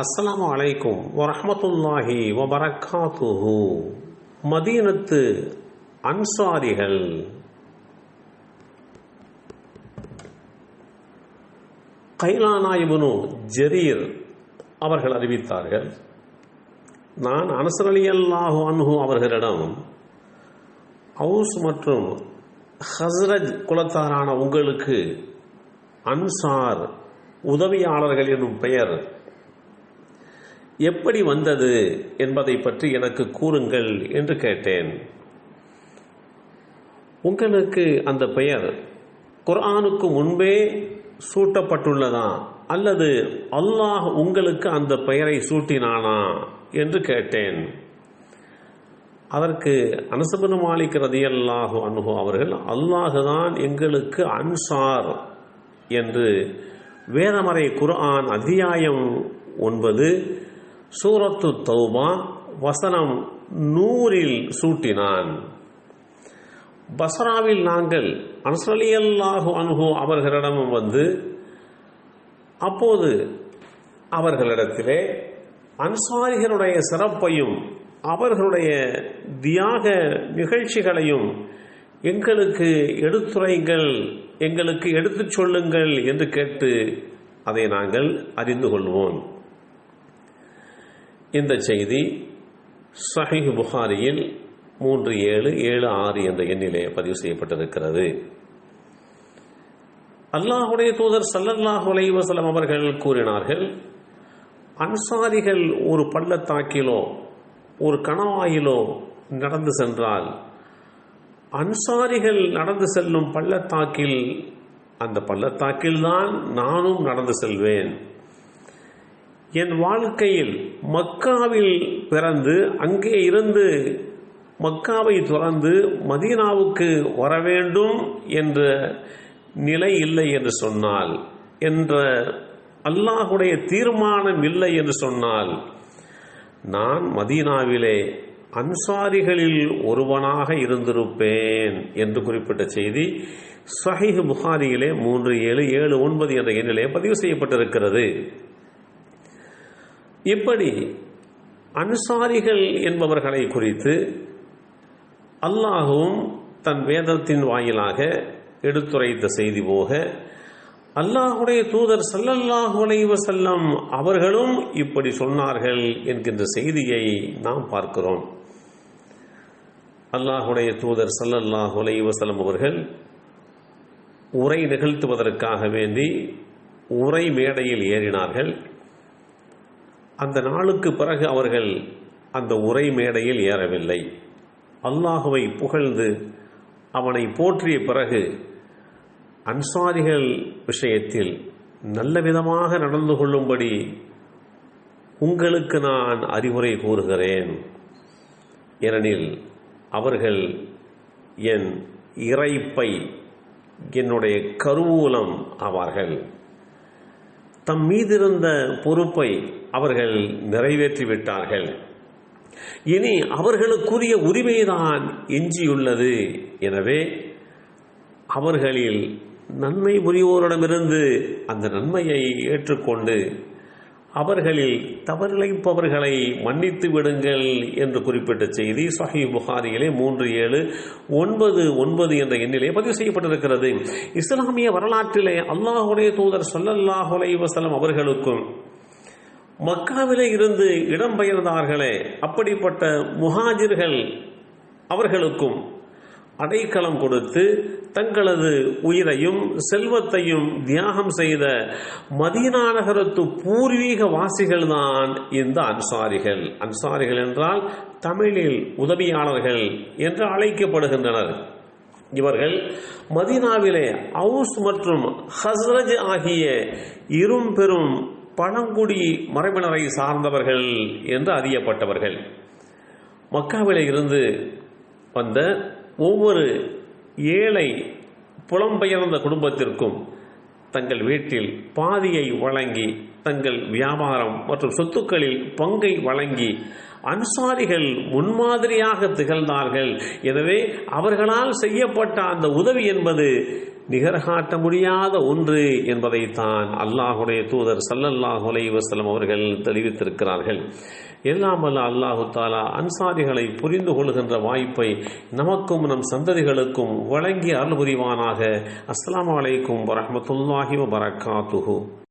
அஸ்ஸலாமு அலைக்கும் வரஹ்மத்துல்லாஹி வபரகாத்துஹு. மதீனத்து அன்சாரிகள். கைலானா இப்னு ஜரீர் அவர்கள் அறிவித்தார்கள், நான் அனஸ் ரலியல்லாஹு அன்ஹு அவர்களிடம், அவுஸ் மற்றும் ஹஸ்ரஜ் குலத்தாரான உங்களுக்கு அன்சார் உதவியாளர்கள் என்னும் பெயர் எப்படி வந்தது என்பதை பற்றி எனக்கு கூறுங்கள் என்று கேட்டேன். உங்களுக்கு அந்த பெயர் குர்ஆனுக்கு முன்பே சூட்டப்பட்டுள்ளதா அல்லது அல்லாஹ் உங்களுக்கு அந்த பெயரை சூட்டினானா என்று கேட்டேன். அதற்கு அனஸ் இப்னு மாலிக் ரலியல்லாஹு அன்ஹு அவர்கள், அல்லாஹுதான் எங்களுக்கு அன்சார் என்று வேதமறை குர்ஆன் அத்தியாயம் 9 சூரத்து தௌபா வசனம் 100 சூட்டினான். பஸ்ராவில் நாங்கள் அனஸ் ரலியல்லாஹு அன்ஹு அவர்களிடம் வந்து, அப்போது அவர்களிடத்திலே அன்சாரிகளுடைய சிறப்பையும் அவர்களுடைய தியாக நிகழ்ச்சிகளையும் எங்களுக்கு எடுத்துரைங்கள், எங்களுக்கு எடுத்துச் சொல்லுங்கள் என்று கேட்டு அதை நாங்கள் அறிந்து கொள்வோம். இந்த செய்தி ஸஹீஹ் புகாரியில் 3776 என்ற எண்ணிலே பதிவு செய்யப்பட்டிருக்கிறது. அல்லாஹுடைய தூதர் ஸல்லல்லாஹு அலைஹி வஸல்லம் அவர்கள் கூறினார்கள், அன்சாரிகள் ஒரு பள்ளத்தாக்கிலோ ஒரு கணவாயிலோ நடந்து சென்றால், அன்சாரிகள் நடந்து செல்லும் பள்ளத்தாக்கில், அந்த பள்ளத்தாக்கில் தான் நானும் நடந்து செல்வேன். என் வாழ்க்கையில் மக்காவில் பிறந்து அங்கே இருந்து மக்காவை துறந்து மதீனாவுக்கு வர வேண்டும் என்ற நிலை இல்லை என்று சொன்னால், என்ற அல்லாஹுடைய தீர்மானம் இல்லை என்று சொன்னால், நான் மதீனாவிலே அன்சாரிகளில் ஒருவனாக இருந்திருப்பேன் என்று குறிப்பிட்ட செய்தி ஸஹீஹ் புகாரியிலே 3779 என்ற எண்ணிலே பதிவு செய்யப்பட்டிருக்கிறது. இப்படி அன்சாரிகள் என்பவர்களை குறித்து அல்லாஹும் தன் வேதத்தின் வாயிலாக எடுத்துரைத்த செய்தி போக, அல்லாஹுடைய தூதர் ஸல்லல்லாஹு அலைஹி வஸல்லம் அவர்களும் இப்படி சொன்னார்கள் என்கின்ற செய்தியை நாம் பார்க்கிறோம். அல்லாஹுடைய தூதர் ஸல்லல்லாஹு அலைஹி வஸல்லம் அவர்கள் உரை நிகழ்த்துவதற்காக வேண்டி உரை மேடையில் ஏறினார்கள். அந்த நாளுக்கு பிறகு அவர்கள் அந்த உரை மேடையில் ஏறவில்லை. அல்லாஹுவை புகழ்ந்து அவனை போற்றிய பிறகு, அன்சாரிகள் விஷயத்தில் நல்ல விதமாக நடந்து கொள்ளும்படி உங்களுக்கு நான் அறிவுரை கூறுகிறேன். ஏனெனில் அவர்கள் என் இறைப்பை, என்னுடைய கருவூலம் ஆவார்கள். தம் மீதிருந்த பொறுப்பை அவர்கள் நிறைவேற்றிவிட்டார்கள். இனி அவர்களுக்குரிய உரிமைதான் எஞ்சியுள்ளது. எனவே அவர்களில் நன்மை புரிவோரிடமிருந்து அந்த நன்மையை ஏற்றுக்கொண்டு அவர்களில் தவறிழைப்பவர்களை மன்னித்து விடுங்கள் என்று குறிப்பிட்ட செய்தி ஸஹீஹ் புகாரியிலே 3799 என்ற எண்ணிலே பதிவு செய்யப்பட்டிருக்கிறது. இஸ்லாமிய வரலாற்றிலே அல்லாஹுடைய தூதர் ஸல்லல்லாஹு அலைஹி வஸல்லம் அவர்களுக்கும் மக்காவிலே இருந்து இடம்பெயர்ந்தார்களே அப்படிப்பட்ட முஹாஜிர்கள் அவர்களுக்கும் அடைக்கலம் கொடுத்து தங்களது உயிரையும் செல்வத்தையும் தியாகம் செய்த மதீனா நகரத்து பூர்வீக வாசிகள் தான் இந்த அன்சாரிகள். அன்சாரிகள் என்றால் தமிழில் உதவியாளர்கள் என்று அழைக்கப்படுகின்றனர். இவர்கள் மதீனாவிலே அவுஸ் மற்றும் ஹஸ்ரஜ் ஆகிய இரும்பெரும் பழங்குடி மரபினரை சார்ந்தவர்கள் என்று அறியப்பட்டவர்கள். மக்காவிலே இருந்து வந்த ஒவ்வொரு ஏழை புலம்பெயர்ந்த குடும்பத்திற்கும் தங்கள் வீட்டில் பாதியை வழங்கி, தங்கள் வியாபாரம் மற்றும் சொத்துக்களில் பங்கை வழங்கி அன்சாரிகள் முன்மாதிரியாக திகழ்ந்தார்கள். எனவே அவர்களால் செய்யப்பட்ட அந்த உதவி என்பது நிகர்காட்ட முடியாத ஒன்று என்பதைத்தான் அல்லாஹுடைய தூதர் ஸல்லல்லாஹு அலைஹி வஸல்லம் அவர்கள் தெரிவித்திருக்கிறார்கள். எல்லாம் வல்ல அல்லாஹு தஆலா அன்சாரிகளை புரிந்து கொள்கின்ற வாய்ப்பை நமக்கும் நம் சந்ததிகளுக்கும் வழங்கி அருள் புரிவானாக. அஸ்ஸலாமு அலைக்கும் வரஹ்மத்துல்லாஹி வபரகாத்துஹு.